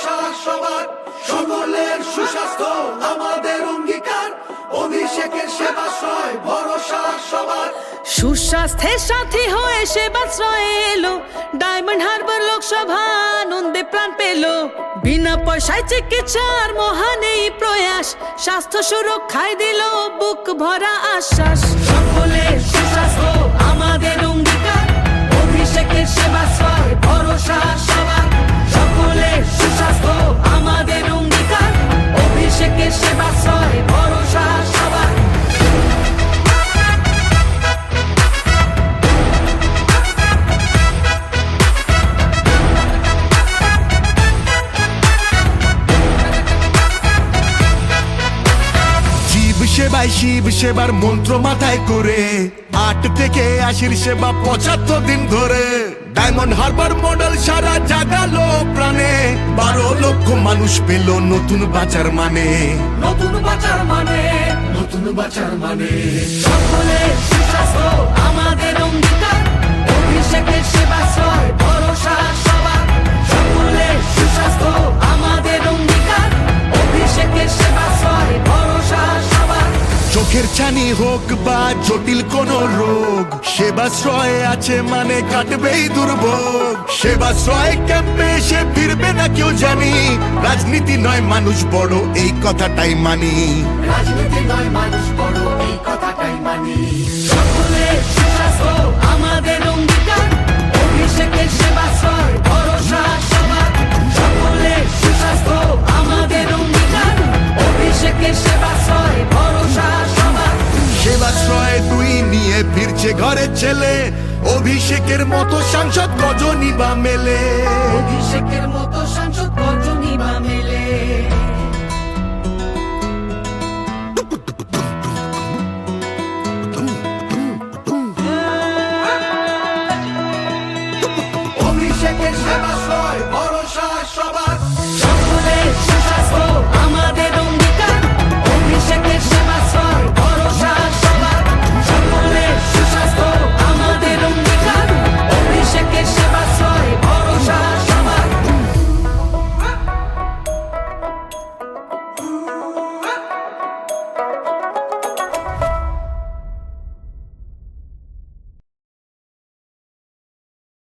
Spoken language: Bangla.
ভরসা সবার, সকলের সুস্বাস্থ্য আমাদের অঙ্গীকার। অভিষেকের সেবাশ্রয় ভরসা সবার। সুস্বাস্থ্যের সাথী হয়ে সেবাশ্রয়ে এলো ডায়মন্ড হারবার লোকসভা, আনন্দে প্রাণ পেল। বিনা পয়সায় চিকিৎসার মহান এই প্রয়াস, স্বাস্থ্য সুরক্ষায় দিল বুক ভরা আশ্বাস। সকলের সুস্বাস্থ্য আমাদের অঙ্গীকার, অভিষেকের সেবাশ্রয় ভরসা সবার। সকলের সুস্বাস্থ্য আমাদের অঙ্গীকার, অভিষেকের সেবাশ্রয় ভরসা সবার। সেবায় শিব সেবার মন্ত্র মাথায় করে 8 থেকে 80 সেবা 75 দিন ধরে। ডায়মন্ড হারবার মডেল সারা জাগালো প্রাণে, 12 লক্ষ মানুষ পেল নতুন বাঁচার মানে। নতুন বাঁচার মানে, নতুন বাঁচার মানে। সকলের সুস্বাস্থ্য আমাদের অঙ্গীকার, অভিষেকের সেবাশ্রয় ভরসা সবার। সকলের সুস্বাস্থ্য আমাদের অঙ্গীকার, অভিষেকের সেবাশ্রয় ভরসা সবার। চোখের ছানি হোক বা জটিল কোন রোগ, সেবাশ্রয় আছে মানে কাটবেই দুর্ভোগ। সেবাশ্রয় ক্যাম্পে এসে ফিরবে না কেউ জানি, রাজনীতি নয় মানুষ বড় এই কথাটাই মানি। রাজনীতি নয় মানুষ বড় এই কথাটাই মানি। সকলের সুস্বাস্থ্য আমাদের অঙ্গীকার, অভিষেকের সেবাশ্রয় ভরসা সবার। সকলের সুস্বাস্থ্য আমাদের অঙ্গীকার, অভিষেকের সেবাশ্রয় ভরসা সবার। সেবাশ্রয় 2 নিয়ে ফিরছে ঘরের ছেলে, অভিষেকের মতো সাংসদ গজনী বা মেলে। অভিষেকের মতো